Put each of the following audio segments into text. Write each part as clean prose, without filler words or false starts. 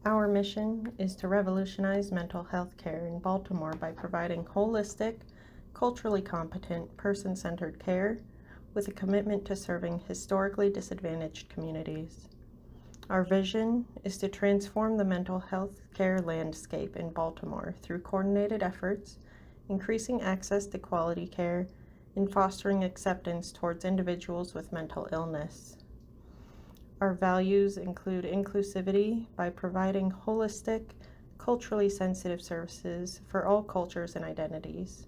Our mission is to revolutionize mental health care in Baltimore by providing holistic, culturally competent, person-centered care with a commitment to serving historically disadvantaged communities. Our vision is to transform the mental health care landscape in Baltimore through coordinated efforts, increasing access to quality care, and fostering acceptance towards individuals with mental illness. Our values include inclusivity by providing holistic, culturally sensitive services for all cultures and identities.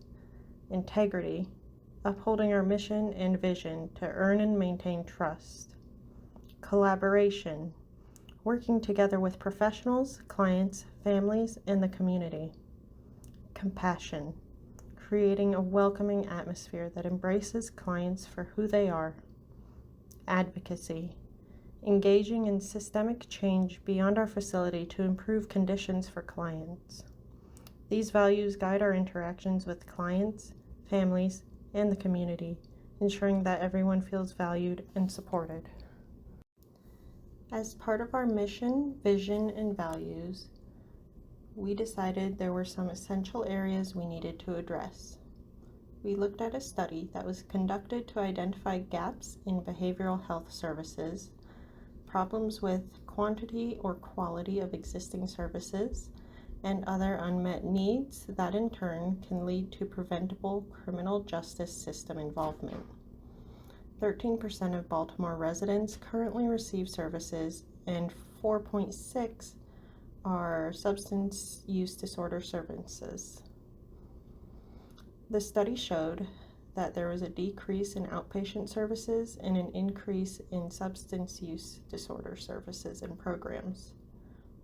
Integrity, upholding our mission and vision to earn and maintain trust. Collaboration, working together with professionals, clients, families, and the community. Compassion, creating a welcoming atmosphere that embraces clients for who they are. Advocacy, engaging in systemic change beyond our facility to improve conditions for clients. These values guide our interactions with clients, families, and the community, ensuring that everyone feels valued and supported. As part of our mission, vision, and values, we decided there were some essential areas we needed to address. We looked at a study that was conducted to identify gaps in behavioral health services, problems with quantity or quality of existing services, and other unmet needs that in turn can lead to preventable criminal justice system involvement. 13% of Baltimore residents currently receive services, and 4.6% are substance use disorder services. The study showed that there was a decrease in outpatient services and an increase in substance use disorder services and programs.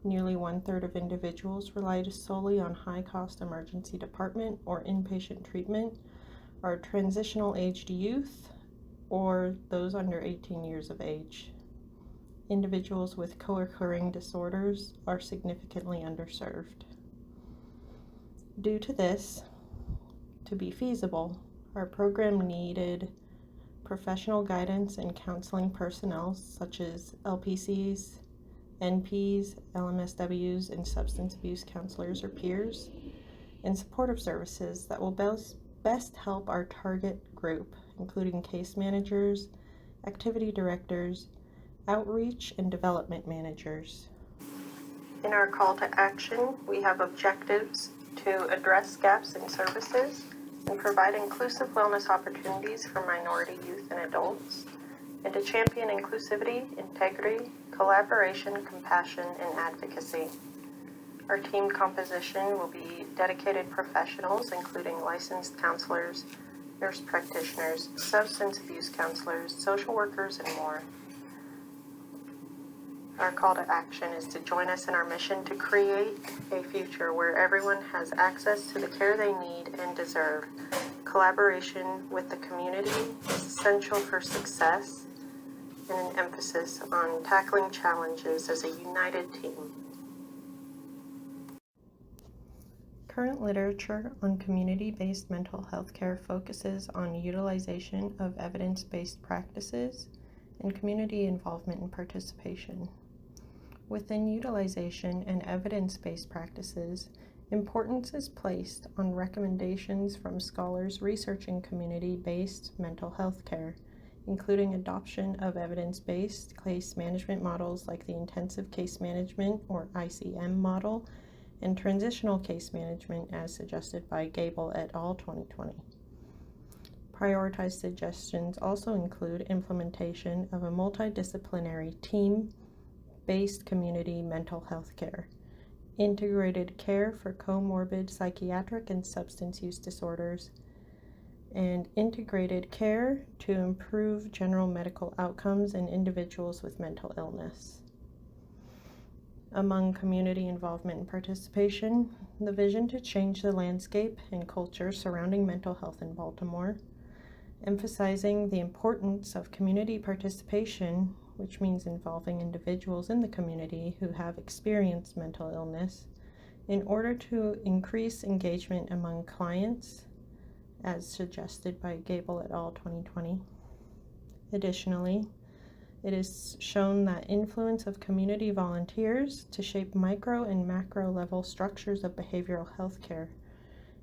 Nearly 1/3 of individuals relied solely on high-cost emergency department or inpatient treatment, are transitional-aged youth, or those under 18 years of age. Individuals with co-occurring disorders are significantly underserved. Due to this, to be feasible, our program needed professional guidance and counseling personnel such as LPCs, NPs, LMSWs, and substance abuse counselors or peers, and supportive services that will best help our target group, including case managers, activity directors, outreach, and development managers. In our call to action, we have objectives to address gaps in services and provide inclusive wellness opportunities for minority youth and adults, and to champion inclusivity, integrity, collaboration, compassion, and advocacy. Our team composition will be dedicated professionals, including licensed counselors, nurse practitioners, substance abuse counselors, social workers, and more. Our call to action is to join us in our mission to create a future where everyone has access to the care they need and deserve. Collaboration with the community is essential for success, and an emphasis on tackling challenges as a united team. Current literature on community-based mental health care focuses on utilization of evidence-based practices and community involvement and participation. Within utilization and evidence-based practices, importance is placed on recommendations from scholars researching community-based mental health care, including adoption of evidence-based case management models like the Intensive Case Management or ICM model and Transitional Case Management as suggested by Gable et al. 2020. Prioritized suggestions also include implementation of a multidisciplinary team-based community mental health care, integrated care for comorbid psychiatric and substance use disorders, and integrated care to improve general medical outcomes in individuals with mental illness. Among community involvement and participation, the vision to change the landscape and culture surrounding mental health in Baltimore, emphasizing the importance of community participation, which means involving individuals in the community who have experienced mental illness, in order to increase engagement among clients, as suggested by Gable et al. 2020. Additionally, It is shown that influence of community volunteers to shape micro and macro level structures of behavioral health care,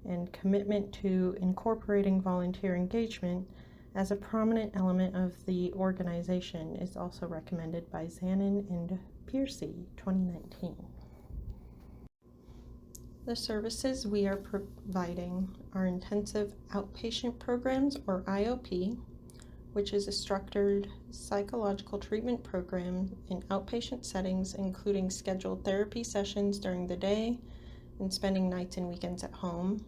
and commitment to incorporating volunteer engagement as a prominent element of the organization is also recommended by Zanin and Piercy, 2019. The services we are providing are intensive outpatient programs, or IOP, which is a structured psychological treatment program in outpatient settings, including scheduled therapy sessions during the day and spending nights and weekends at home,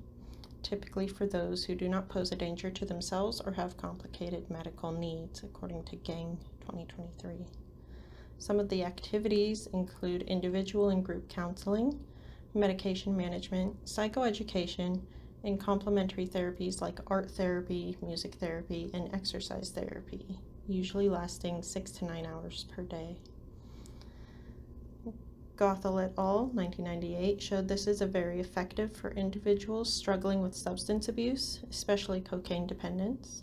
typically for those who do not pose a danger to themselves or have complicated medical needs, according to Gang, 2023. Some of the activities include individual and group counseling, medication management, psychoeducation, and complementary therapies like art therapy, music therapy, and exercise therapy, usually lasting 6 to 9 hours per day. Gothel et al., 1998, showed this is very effective for individuals struggling with substance abuse, especially cocaine dependence.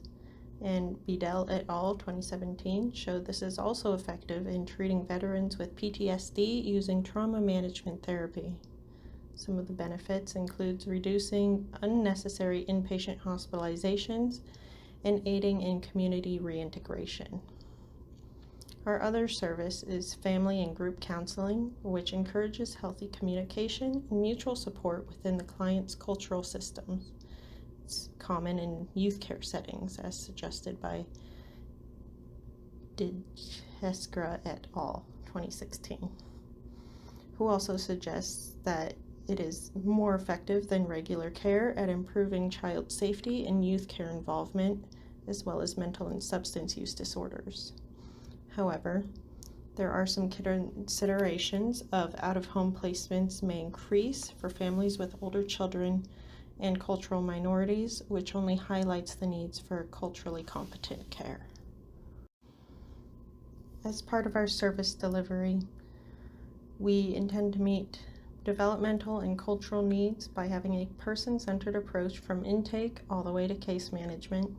And Bedell et al., 2017, showed this is also effective in treating veterans with PTSD using trauma management therapy. Some of the benefits include reducing unnecessary inpatient hospitalizations and aiding in community reintegration. Our other service is family and group counseling, which encourages healthy communication and mutual support within the client's cultural systems. It's common in youth care settings, as suggested by Dijkestra et al., 2016, who also suggests that it is more effective than regular care at improving child safety and youth care involvement, as well as mental and substance use disorders. However, there are some considerations of out-of-home placements may increase for families with older children and cultural minorities, which only highlights the needs for culturally competent care. As part of our service delivery, we intend to meet developmental and cultural needs by having a person-centered approach from intake all the way to case management,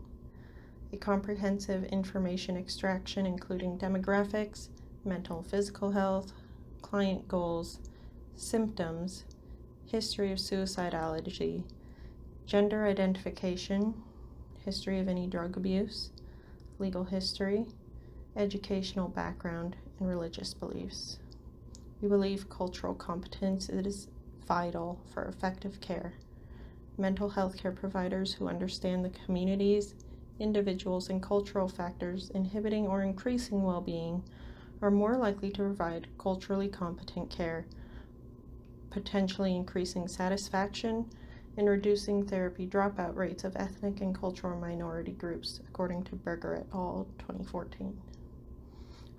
a comprehensive information extraction including demographics, mental and physical health, client goals, symptoms, history of suicidality, gender identification, history of any drug abuse, legal history, educational background, and religious beliefs. We believe cultural competence is vital for effective care. Mental health care providers who understand the communities, individuals, and cultural factors inhibiting or increasing well-being are more likely to provide culturally competent care, potentially increasing satisfaction and reducing therapy dropout rates of ethnic and cultural minority groups, according to Berger et al., 2014.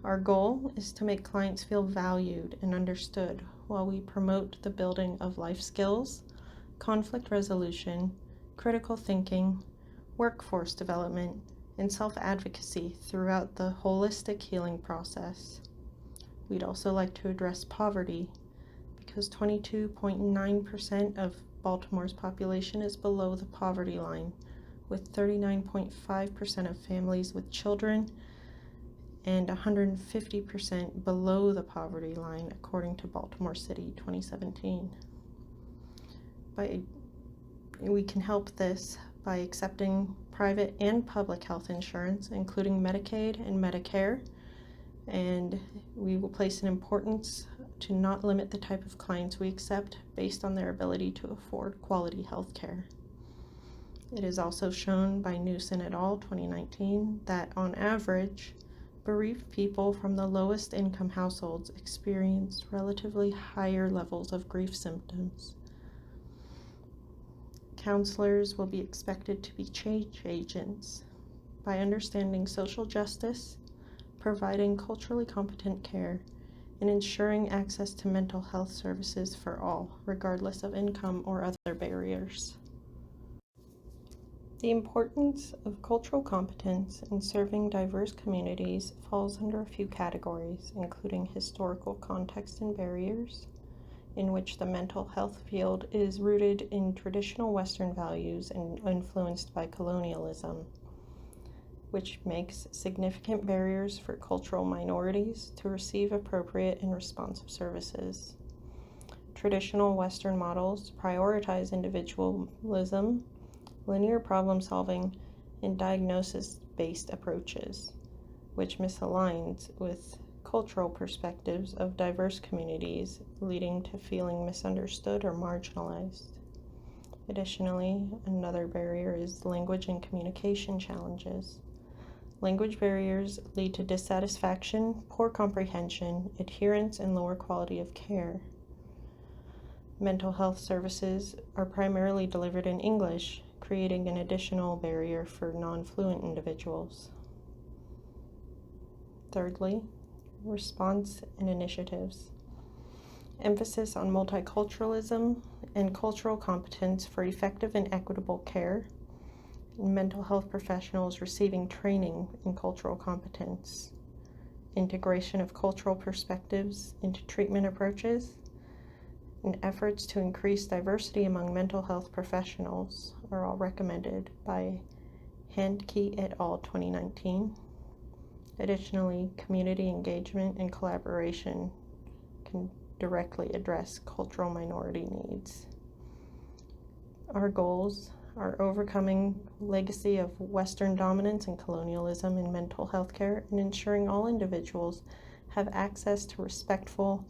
Our goal is to make clients feel valued and understood while we promote the building of life skills, conflict resolution, critical thinking, workforce development, and self-advocacy throughout the holistic healing process. We'd also like to address poverty because 22.9% of Baltimore's population is below the poverty line, with 39.5% of families with children and 150% below the poverty line, according to Baltimore City, 2017. We can help this by accepting private and public health insurance, including Medicaid and Medicare, and we will place an importance to not limit the type of clients we accept based on their ability to afford quality health care. It is also shown by Newson et al., 2019, that on average, bereaved people from the lowest income households experience relatively higher levels of grief symptoms. Counselors will be expected to be change agents by understanding social justice, providing culturally competent care, and ensuring access to mental health services for all, regardless of income or other barriers. The importance of cultural competence in serving diverse communities falls under a few categories, including historical context and barriers, in which the mental health field is rooted in traditional Western values and influenced by colonialism, which makes significant barriers for cultural minorities to receive appropriate and responsive services. Traditional Western models prioritize individualism, linear problem solving, and diagnosis-based approaches, which misaligns with cultural perspectives of diverse communities, leading to feeling misunderstood or marginalized. Additionally, another barrier is language and communication challenges. Language barriers lead to dissatisfaction, poor comprehension, adherence, and lower quality of care. Mental health services are primarily delivered in English, creating an additional barrier for non-fluent individuals. Thirdly, response and initiatives. Emphasis on multiculturalism and cultural competence for effective and equitable care. Mental health professionals receiving training in cultural competence. Integration of cultural perspectives into treatment approaches. And efforts to increase diversity among mental health professionals are all recommended by Handke et al. 2019. Additionally, community engagement and collaboration can directly address cultural minority needs. Our goals are overcoming legacy of Western dominance and colonialism in mental health care and ensuring all individuals have access to respectful,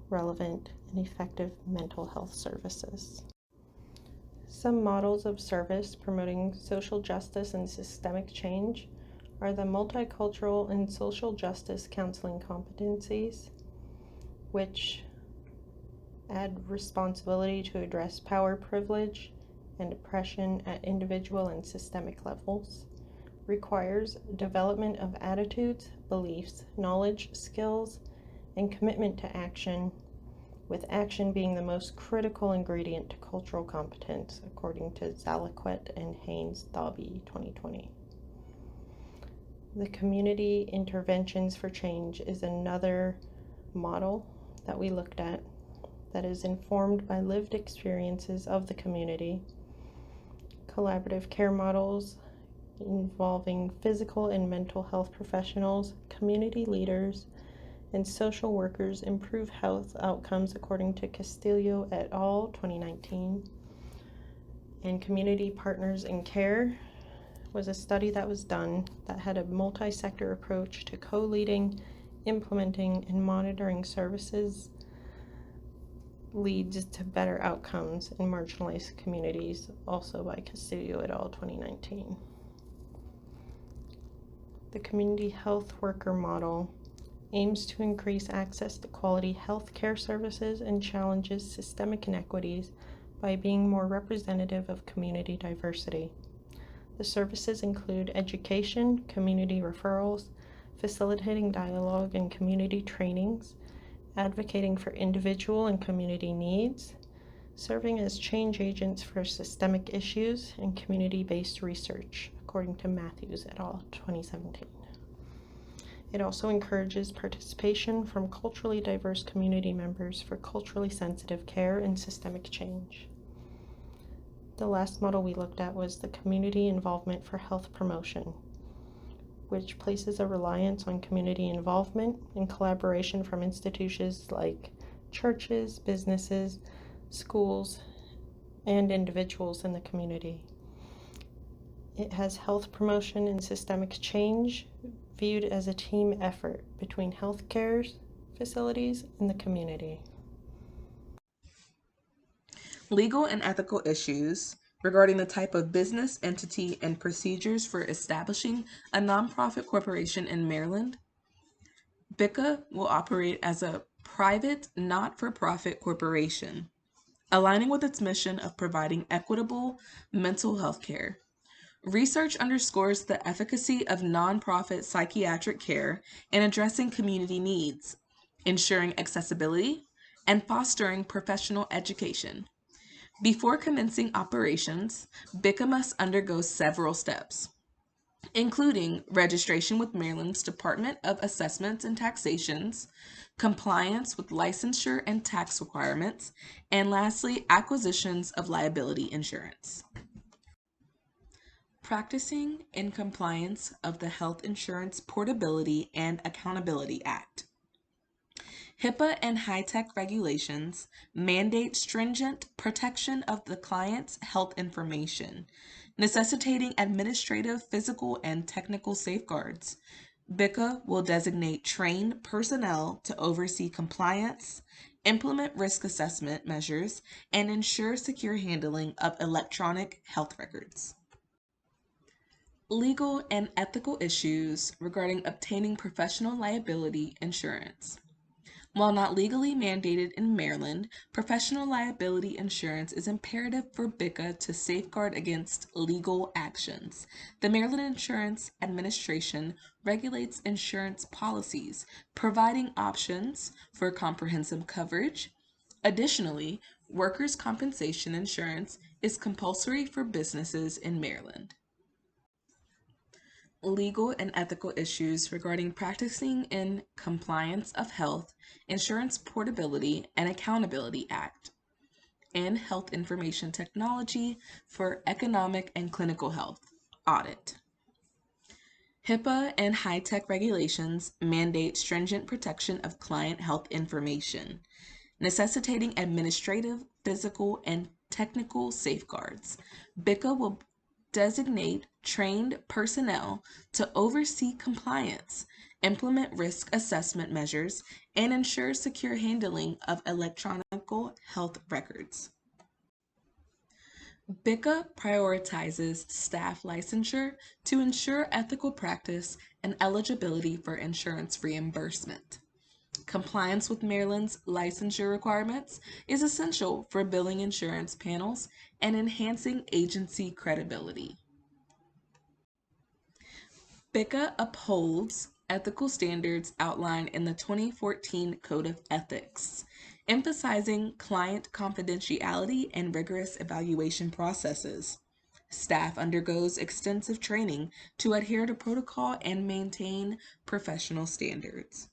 relevant, and effective mental health services. Some models of service promoting social justice and systemic change are the multicultural and social justice counseling competencies, which add responsibility to address power, privilege, and oppression at individual and systemic levels, requires development of attitudes, beliefs, knowledge, skills, and commitment to action, with action being the most critical ingredient to cultural competence, according to Zalaquette and Haynes-Dobby 2020. The community interventions for change is another model that we looked at that is informed by lived experiences of the community. Collaborative care models involving physical and mental health professionals, community leaders, and social workers improve health outcomes according to Castillo et al. 2019. And Community Partners in Care was a study that was done that had a multi-sector approach to co-leading, implementing, and monitoring services leads to better outcomes in marginalized communities, also by Castillo et al. 2019. The community health worker model aims to increase access to quality health care services and challenges systemic inequities by being more representative of community diversity. The services include education, community referrals, facilitating dialogue and community trainings, advocating for individual and community needs, serving as change agents for systemic issues, and community-based research, according to Matthews et al. 2017. It also encourages participation from culturally diverse community members for culturally sensitive care and systemic change. The last model we looked at was the community involvement for health promotion, which places a reliance on community involvement and collaboration from institutions like churches, businesses, schools, and individuals in the community. It has health promotion and systemic change viewed as a team effort between healthcare facilities and the community. Legal and ethical issues regarding the type of business entity and procedures for establishing a nonprofit corporation in Maryland. BICA will operate as a private, not-for-profit corporation, aligning with its mission of providing equitable mental health care. Research underscores the efficacy of nonprofit psychiatric care in addressing community needs, ensuring accessibility, and fostering professional education. Before commencing operations, BICA must undergo several steps, including registration with Maryland's Department of Assessments and Taxations, compliance with licensure and tax requirements, and lastly, acquisitions of liability insurance. Practicing in compliance of the Health Insurance Portability and Accountability Act. HIPAA and high-tech regulations mandate stringent protection of the client's health information, necessitating administrative, physical, and technical safeguards. BICA will designate trained personnel to oversee compliance, implement risk assessment measures, and ensure secure handling of electronic health records. Legal and ethical issues regarding obtaining professional liability insurance. While not legally mandated in Maryland, professional liability insurance is imperative for BICA to safeguard against legal actions. The Maryland Insurance Administration regulates insurance policies, providing options for comprehensive coverage. Additionally, workers' compensation insurance is compulsory for businesses in Maryland. Legal and ethical issues regarding practicing in compliance of Health Insurance Portability and Accountability Act and Health Information Technology for Economic and Clinical Health Audit. HIPAA and high-tech regulations mandate stringent protection of client health information, necessitating administrative, physical, and technical safeguards. BICA will designate trained personnel to oversee compliance, implement risk assessment measures, and ensure secure handling of electronic health records. BICA prioritizes staff licensure to ensure ethical practice and eligibility for insurance reimbursement. Compliance with Maryland's licensure requirements is essential for billing insurance panels and enhancing agency credibility. BICA upholds ethical standards outlined in the 2014 Code of Ethics, emphasizing client confidentiality and rigorous evaluation processes. Staff undergoes extensive training to adhere to protocol and maintain professional standards.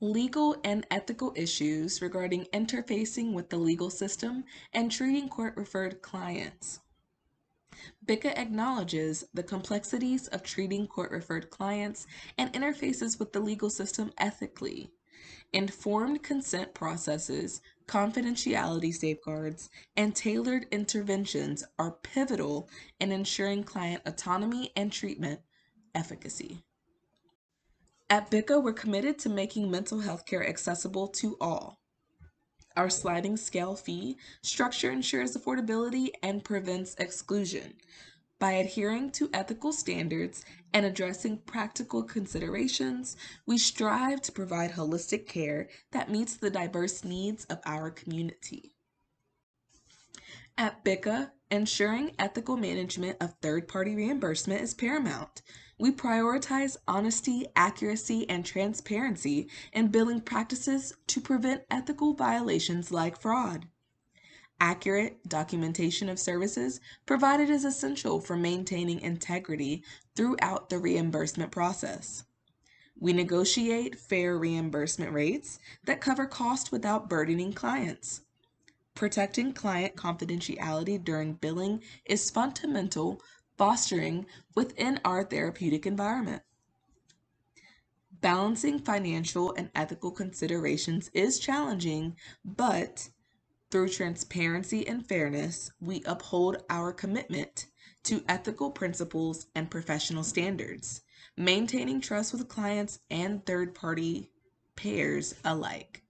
Legal and ethical issues regarding interfacing with the legal system and treating court-referred clients. BICA acknowledges the complexities of treating court-referred clients and interfaces with the legal system ethically. Informed consent processes, confidentiality safeguards, and tailored interventions are pivotal in ensuring client autonomy and treatment efficacy. At BICA, we're committed to making mental health care accessible to all. Our sliding scale fee structure ensures affordability and prevents exclusion. By adhering to ethical standards and addressing practical considerations, we strive to provide holistic care that meets the diverse needs of our community. At BICA, ensuring ethical management of third-party reimbursement is paramount. We prioritize honesty, accuracy, and transparency in billing practices to prevent ethical violations like fraud. Accurate documentation of services provided is essential for maintaining integrity throughout the reimbursement process. We negotiate fair reimbursement rates that cover costs without burdening clients. Protecting client confidentiality during billing is fundamental, fostering within our therapeutic environment. Balancing financial and ethical considerations is challenging, but through transparency and fairness, we uphold our commitment to ethical principles and professional standards, maintaining trust with clients and third-party payers alike.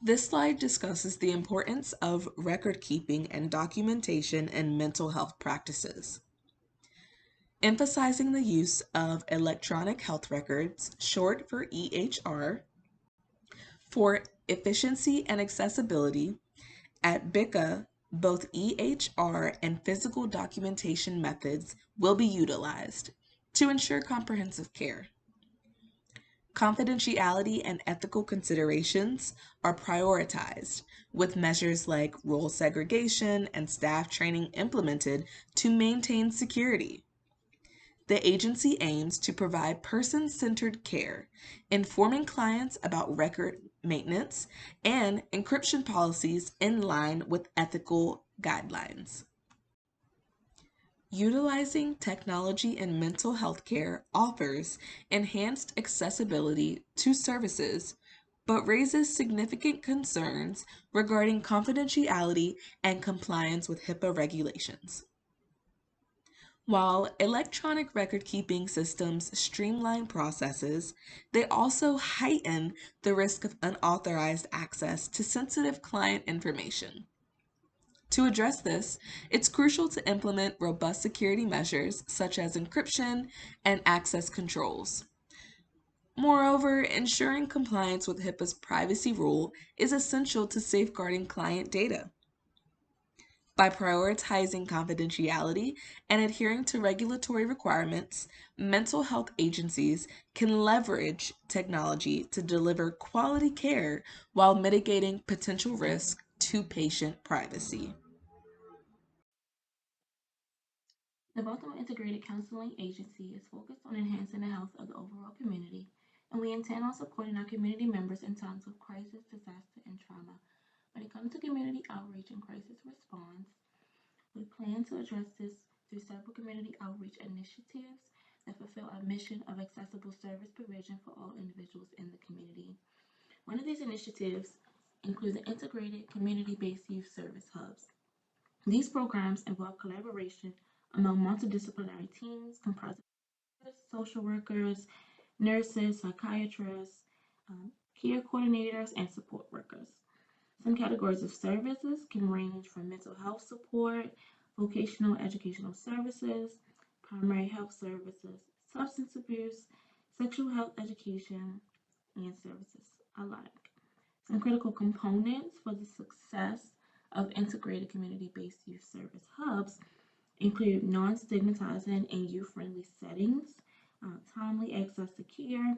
This slide discusses the importance of record keeping and documentation in mental health practices. Emphasizing the use of electronic health records, short for EHR, for efficiency and accessibility. At BICA, both EHR and physical documentation methods will be utilized to ensure comprehensive care. Confidentiality and ethical considerations are prioritized, with measures like role segregation and staff training implemented to maintain security. The agency aims to provide person-centered care, informing clients about record maintenance and encryption policies in line with ethical guidelines. Utilizing technology in mental health care offers enhanced accessibility to services, but raises significant concerns regarding confidentiality and compliance with HIPAA regulations. While electronic record-keeping systems streamline processes, they also heighten the risk of unauthorized access to sensitive client information. To address this, it's crucial to implement robust security measures such as encryption and access controls. Moreover, ensuring compliance with HIPAA's privacy rule is essential to safeguarding client data. By prioritizing confidentiality and adhering to regulatory requirements, mental health agencies can leverage technology to deliver quality care while mitigating potential risk to patient privacy. The Baltimore Integrated Counseling Agency is focused on enhancing the health of the overall community, and we intend on supporting our community members in times of crisis, disaster, and trauma. When it comes to community outreach and crisis response, we plan to address this through several community outreach initiatives that fulfill our mission of accessible service provision for all individuals in the community. One of these initiatives includes the Integrated Community-Based Youth Service Hubs. These programs involve collaboration among multidisciplinary teams comprised of social workers, nurses, psychiatrists, care coordinators, and support workers. Some categories of services can range from mental health support, vocational educational services, primary health services, substance abuse, sexual health education, and services alike. Some critical components for the success of integrated community-based youth service hubs include non-stigmatizing and youth-friendly settings, timely access to care,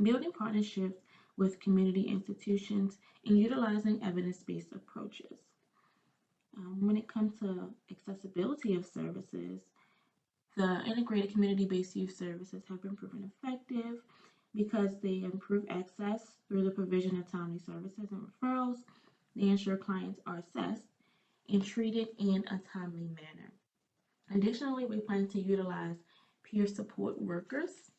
building partnerships with community institutions, and utilizing evidence-based approaches. When it comes to accessibility of services, the integrated community-based youth services have been proven effective because they improve access through the provision of timely services and referrals. They ensure clients are assessed and treated in a timely manner. Additionally, we plan to utilize peer support workers.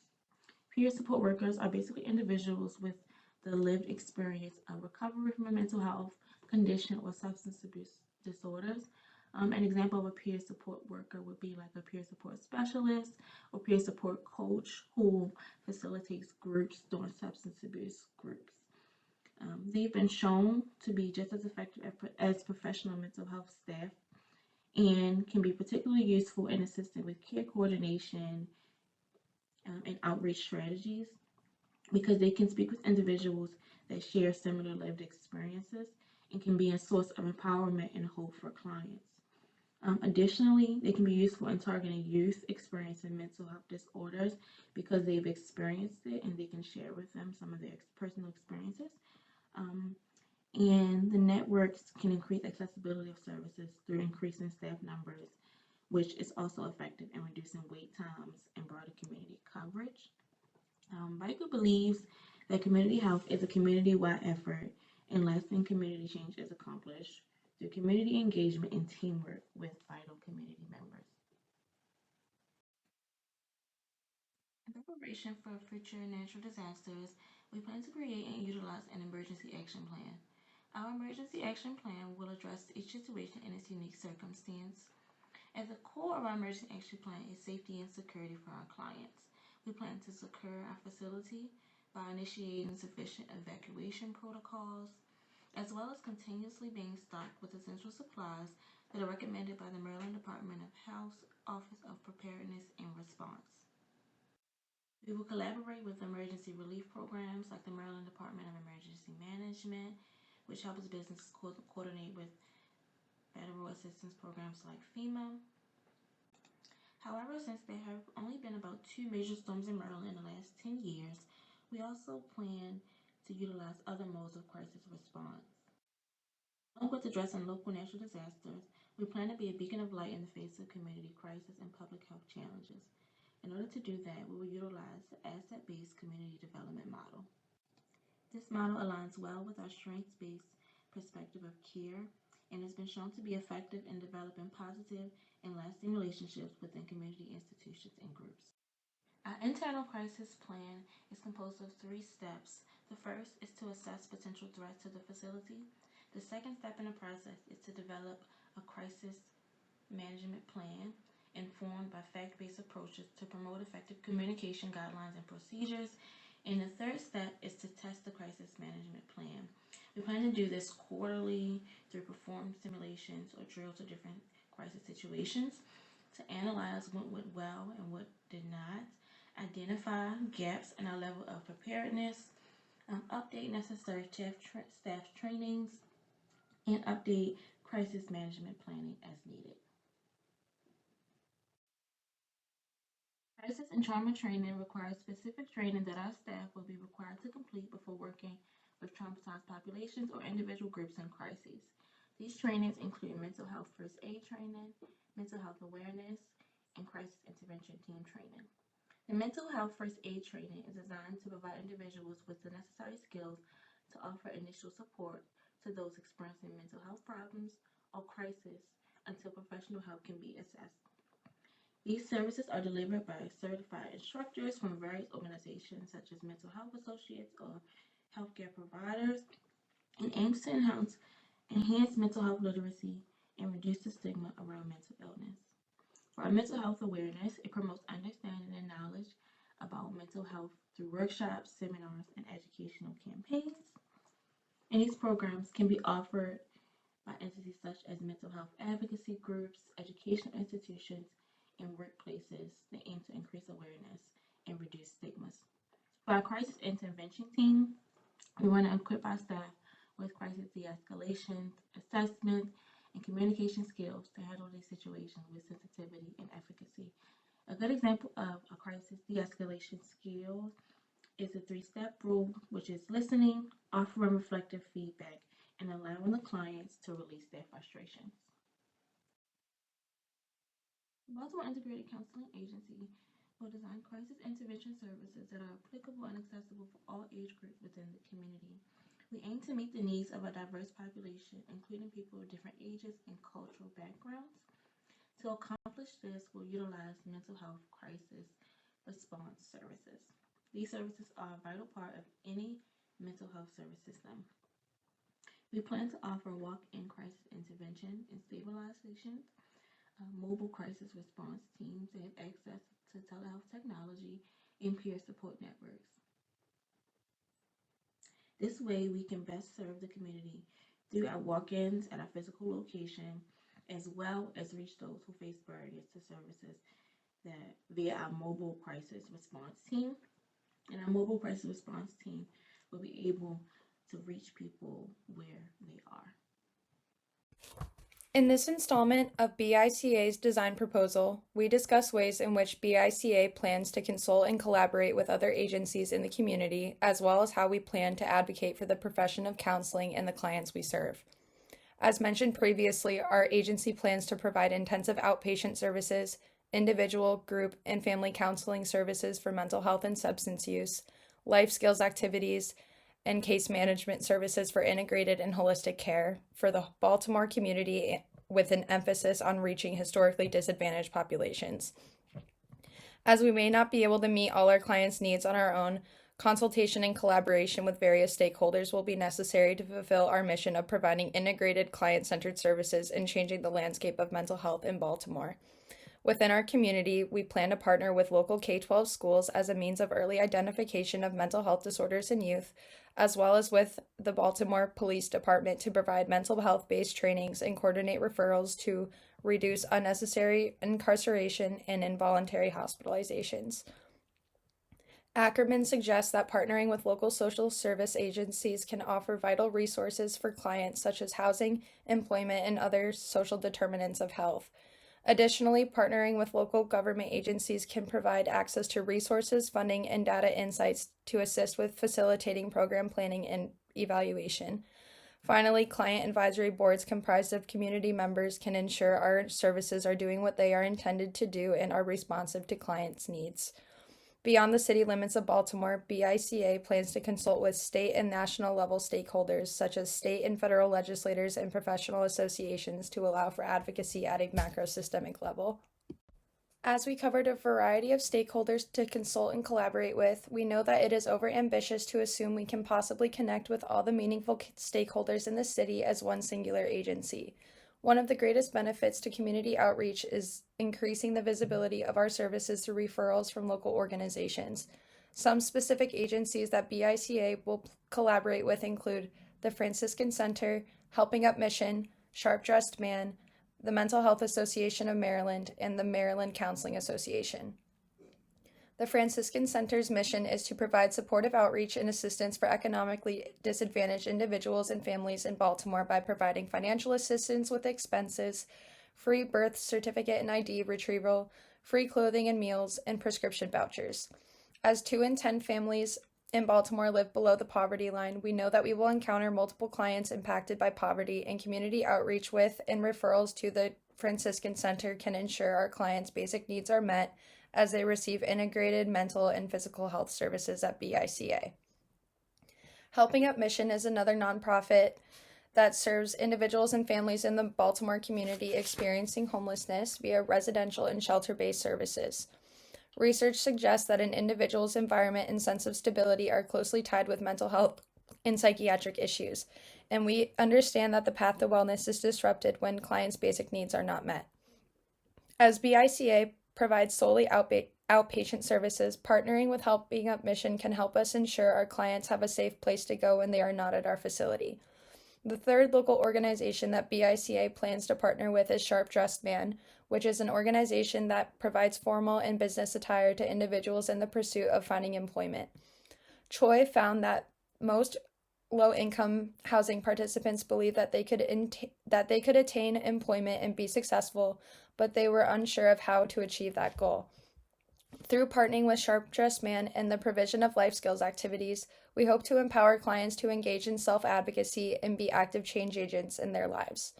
Peer support workers are basically individuals with the lived experience of recovery from a mental health condition or substance abuse disorders. An example of a peer support worker would be like a peer support specialist or peer support coach who facilitates groups during substance abuse groups. They've been shown to be just as effective as professional mental health staff and can be particularly useful in assisting with care coordination and outreach strategies because they can speak with individuals that share similar lived experiences and can be a source of empowerment and hope for clients. Additionally, they can be useful in targeting youth experiencing mental health disorders because they've experienced it and they can share with them some of their personal experiences. And the networks can increase accessibility of services through increasing staff numbers, which is also effective in reducing wait times and broader community coverage. Riker believes that community health is a community-wide effort and lasting community change is accomplished through community engagement and teamwork with vital community members. In preparation for future natural disasters, we plan to create and utilize an emergency action plan. Our emergency action plan will address each situation in its unique circumstance. At the core of our emergency action plan is safety and security for our clients. We plan to secure our facility by initiating sufficient evacuation protocols, as well as continuously being stocked with essential supplies that are recommended by the Maryland Department of Health's Office of Preparedness and Response. We will collaborate with emergency relief programs like the Maryland Department of Emergency Management, which helps businesses coordinate with federal assistance programs like FEMA. However, since there have only been about 2 major storms in Maryland in the last 10 years, we also plan to utilize other modes of crisis response. Along with addressing local natural disasters, we plan to be a beacon of light in the face of community crisis and public health challenges. In order to do that, we will utilize the asset-based community development model. This model aligns well with our strengths-based perspective of care and has been shown to be effective in developing positive and lasting relationships within community institutions and groups. Our internal crisis plan is composed of 3 steps. The first is to assess potential threats to the facility. The second step in the process is to develop a crisis management plan informed by fact-based approaches to promote effective communication guidelines and procedures. And the third step is to test the crisis management plan. We plan to do this quarterly through performed simulations or drills of different crisis situations to analyze what went well and what did not, identify gaps in our level of preparedness, update necessary staff trainings, and update crisis management planning as needed. Crisis and trauma training requires specific training that our staff will be required to complete before working with traumatized populations or individual groups in crises. These trainings include mental health first aid training, mental health awareness, and crisis intervention team training. The mental health first aid training is designed to provide individuals with the necessary skills to offer initial support to those experiencing mental health problems or crisis until professional help can be assessed. These services are delivered by certified instructors from various organizations such as mental health associates or healthcare providers and aims to enhance mental health literacy and reduce the stigma around mental illness. For our mental health awareness, it promotes understanding and knowledge about mental health through workshops, seminars, and educational campaigns. And these programs can be offered by entities such as mental health advocacy groups, educational institutions, and workplaces that aim to increase awareness and reduce stigmas. For our crisis intervention team, we want to equip our staff with crisis de-escalation, assessment, and communication skills to handle these situations with sensitivity and efficacy. A good example of a crisis de-escalation skill is the 3-step rule, which is listening, offering reflective feedback, and allowing the clients to release their frustrations. The Baltimore Integrated Counseling Agency will design crisis intervention services that are applicable and accessible for all age groups within the community. We aim to meet the needs of a diverse population, including people of different ages and cultural backgrounds. To accomplish this, we'll utilize mental health crisis response services. These services are a vital part of any mental health service system. We plan to offer walk-in crisis intervention and stabilization, mobile crisis response teams that have access to telehealth technology and peer support networks. This way, we can best serve the community through our walk-ins at our physical location, as well as reach those who face barriers to services that via our mobile crisis response team. And our mobile crisis response team will be able to reach people where they are. In this installment of BICA's design proposal, we discuss ways in which BICA plans to consult and collaborate with other agencies in the community, as well as how we plan to advocate for the profession of counseling and the clients we serve. As mentioned previously, our agency plans to provide intensive outpatient services, individual, group, and family counseling services for mental health and substance use, life skills activities, and case management services for integrated and holistic care for the Baltimore community, with an emphasis on reaching historically disadvantaged populations. As we may not be able to meet all our clients' needs on our own, consultation and collaboration with various stakeholders will be necessary to fulfill our mission of providing integrated client-centered services and changing the landscape of mental health in Baltimore. Within our community, we plan to partner with local K-12 schools as a means of early identification of mental health disorders in youth, as well as with the Baltimore Police Department to provide mental health-based trainings and coordinate referrals to reduce unnecessary incarceration and involuntary hospitalizations. Ackerman suggests that partnering with local social service agencies can offer vital resources for clients such as housing, employment, and other social determinants of health. Additionally, partnering with local government agencies can provide access to resources, funding, and data insights to assist with facilitating program planning and evaluation. Finally, client advisory boards comprised of community members can ensure our services are doing what they are intended to do and are responsive to clients' needs. Beyond the city limits of Baltimore, BICA plans to consult with state and national level stakeholders such as state and federal legislators and professional associations to allow for advocacy at a macrosystemic level. As we covered a variety of stakeholders to consult and collaborate with, we know that it is overambitious to assume we can possibly connect with all the meaningful stakeholders in the city as one singular agency. One of the greatest benefits to community outreach is increasing the visibility of our services through referrals from local organizations. Some specific agencies that BICA will collaborate with include the Franciscan Center, Helping Up Mission, Sharp Dressed Man, the Mental Health Association of Maryland, and the Maryland Counseling Association. The Franciscan Center's mission is to provide supportive outreach and assistance for economically disadvantaged individuals and families in Baltimore by providing financial assistance with expenses, free birth certificate and ID retrieval, free clothing and meals, and prescription vouchers. As 2 in 10 families in Baltimore live below the poverty line, we know that we will encounter multiple clients impacted by poverty, and community outreach with and referrals to the Franciscan Center can ensure our clients' basic needs are met as they receive integrated mental and physical health services at BICA. Helping Up Mission is another nonprofit that serves individuals and families in the Baltimore community experiencing homelessness via residential and shelter-based services. Research suggests that an individual's environment and sense of stability are closely tied with mental health and psychiatric issues, and we understand that the path to wellness is disrupted when clients' basic needs are not met. As BICA provides solely outpatient services, partnering with Helping Up Mission can help us ensure our clients have a safe place to go when they are not at our facility. The third local organization that BICA plans to partner with is Sharp Dressed Man, which is an organization that provides formal and business attire to individuals in the pursuit of finding employment. Choi found that most low-income housing participants believed that they could attain employment and be successful, but they were unsure of how to achieve that goal. Through partnering with Sharp Dressed Man and the provision of life skills activities, we hope to empower clients to engage in self-advocacy and be active change agents in their lives.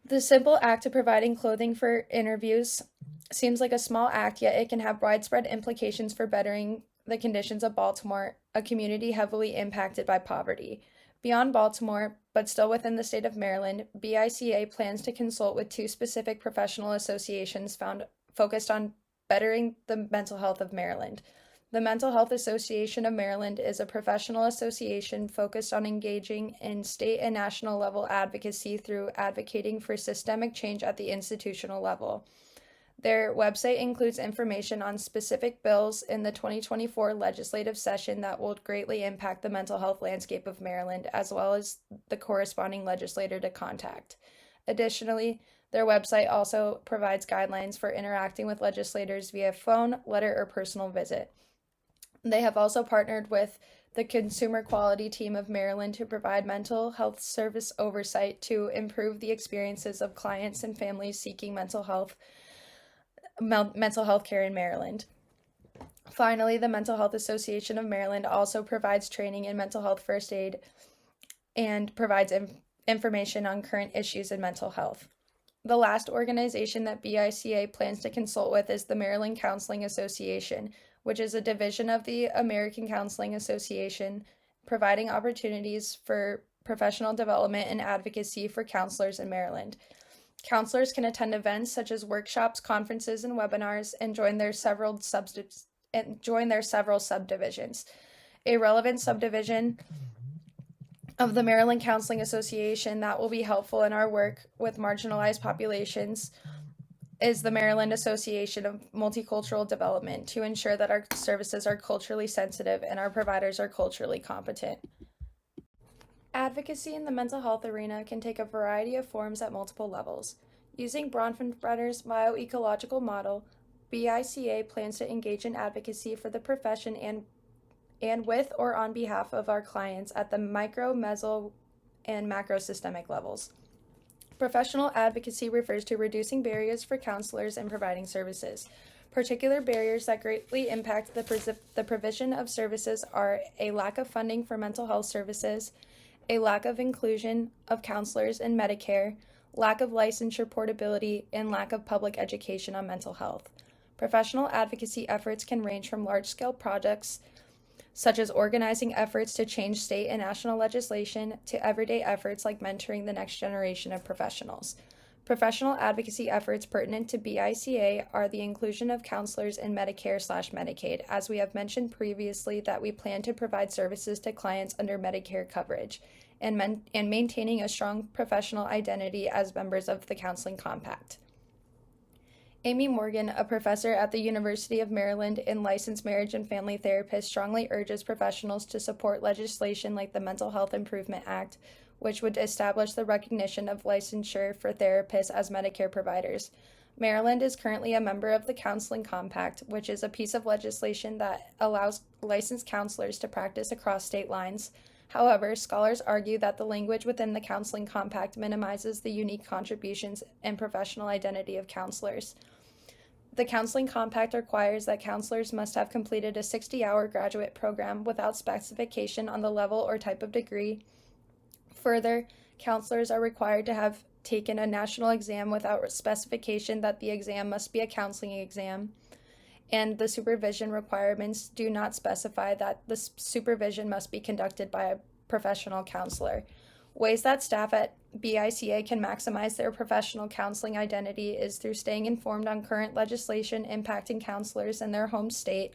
The simple act of providing clothing for interviews seems like a small act, yet it can have widespread implications for bettering the conditions of Baltimore, a community heavily impacted by poverty. Beyond Baltimore, but still within the state of Maryland, BICA plans to consult with 2 specific professional associations focused on bettering the mental health of Maryland. The Mental Health Association of Maryland is a professional association focused on engaging in state and national level advocacy through advocating for systemic change at the institutional level. Their website includes information on specific bills in the 2024 legislative session that will greatly impact the mental health landscape of Maryland, as well as the corresponding legislator to contact. Additionally, their website also provides guidelines for interacting with legislators via phone, letter, or personal visit. They have also partnered with the Consumer Quality Team of Maryland to provide mental health service oversight to improve the experiences of clients and families seeking mental health care in Maryland. Finally, the Mental Health Association of Maryland also provides training in mental health first aid and provides information on current issues in mental health. The last organization that BICA plans to consult with is the Maryland Counseling Association, which is a division of the American Counseling Association, providing opportunities for professional development and advocacy for counselors in Maryland. Counselors can attend events such as workshops, conferences, and webinars, and join their several subdivisions. A relevant subdivision of the Maryland Counseling Association that will be helpful in our work with marginalized populations is the Maryland Association of Multicultural Development to ensure that our services are culturally sensitive and our providers are culturally competent. Advocacy in the mental health arena can take a variety of forms at multiple levels. Using Bronfenbrenner's bioecological model, BICA plans to engage in advocacy for the profession and with or on behalf of our clients at the micro, meso, and macrosystemic levels. Professional advocacy refers to reducing barriers for counselors and providing services. Particular barriers that greatly impact the provision of services are a lack of funding for mental health services, a lack of inclusion of counselors in Medicare, lack of licensure portability, and lack of public education on mental health. Professional advocacy efforts can range from large-scale projects such as organizing efforts to change state and national legislation to everyday efforts like mentoring the next generation of professionals. Professional advocacy efforts pertinent to BICA are the inclusion of counselors in Medicare/Medicaid, as we have mentioned previously that we plan to provide services to clients under Medicare coverage, and maintaining a strong professional identity as members of the Counseling Compact. Amy Morgan, a professor at the University of Maryland and licensed marriage and family therapist, strongly urges professionals to support legislation like the Mental Health Improvement Act, which would establish the recognition of licensure for therapists as Medicare providers. Maryland is currently a member of the Counseling Compact, which is a piece of legislation that allows licensed counselors to practice across state lines. However, scholars argue that the language within the Counseling Compact minimizes the unique contributions and professional identity of counselors. The Counseling Compact requires that counselors must have completed a 60-hour graduate program without specification on the level or type of degree. Further, counselors are required to have taken a national exam without specification that the exam must be a counseling exam, and the supervision requirements do not specify that the supervision must be conducted by a professional counselor. Ways that staff at BICA can maximize their professional counseling identity is through staying informed on current legislation impacting counselors in their home state,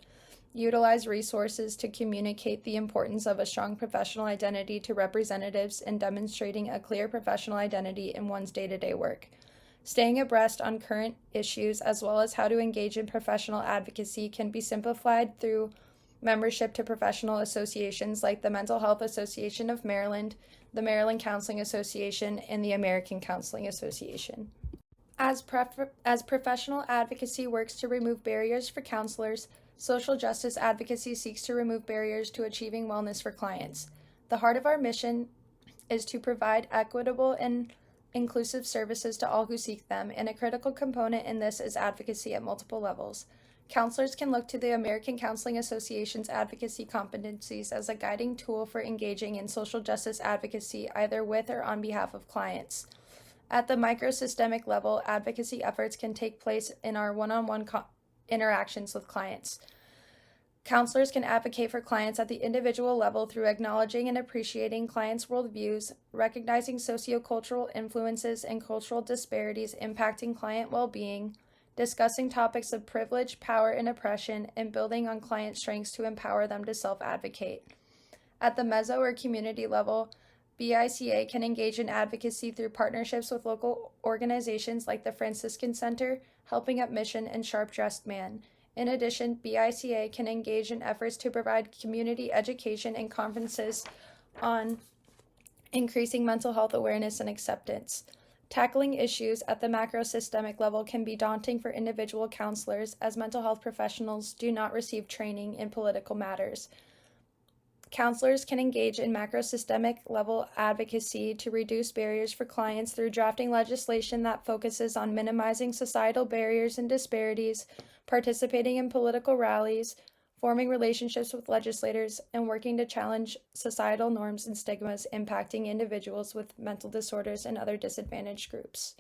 utilize resources to communicate the importance of a strong professional identity to representatives and demonstrating a clear professional identity in one's day-to-day work. Staying abreast on current issues as well as how to engage in professional advocacy can be simplified through membership to professional associations like the Mental Health Association of Maryland, the Maryland Counseling Association, and the American Counseling Association. As professional advocacy works to remove barriers for counselors, social justice advocacy seeks to remove barriers to achieving wellness for clients. The heart of our mission is to provide equitable and inclusive services to all who seek them, and a critical component in this is advocacy at multiple levels. Counselors can look to the American Counseling Association's advocacy competencies as a guiding tool for engaging in social justice advocacy either with or on behalf of clients. At the microsystemic level, advocacy efforts can take place in our one-on-one interactions with clients. Counselors can advocate for clients at the individual level through acknowledging and appreciating clients' worldviews, recognizing sociocultural influences and cultural disparities impacting client well-being, discussing topics of privilege, power, and oppression, and building on client strengths to empower them to self-advocate. At the meso or community level, BICA can engage in advocacy through partnerships with local organizations like the Franciscan Center, Helping Up Mission, and Sharp Dressed Man. In addition, BICA can engage in efforts to provide community education and conferences on increasing mental health awareness and acceptance. Tackling issues at the macrosystemic level can be daunting for individual counselors, as mental health professionals do not receive training in political matters. Counselors can engage in macrosystemic level advocacy to reduce barriers for clients through drafting legislation that focuses on minimizing societal barriers and disparities, participating in political rallies, forming relationships with legislators, and working to challenge societal norms and stigmas impacting individuals with mental disorders and other disadvantaged groups.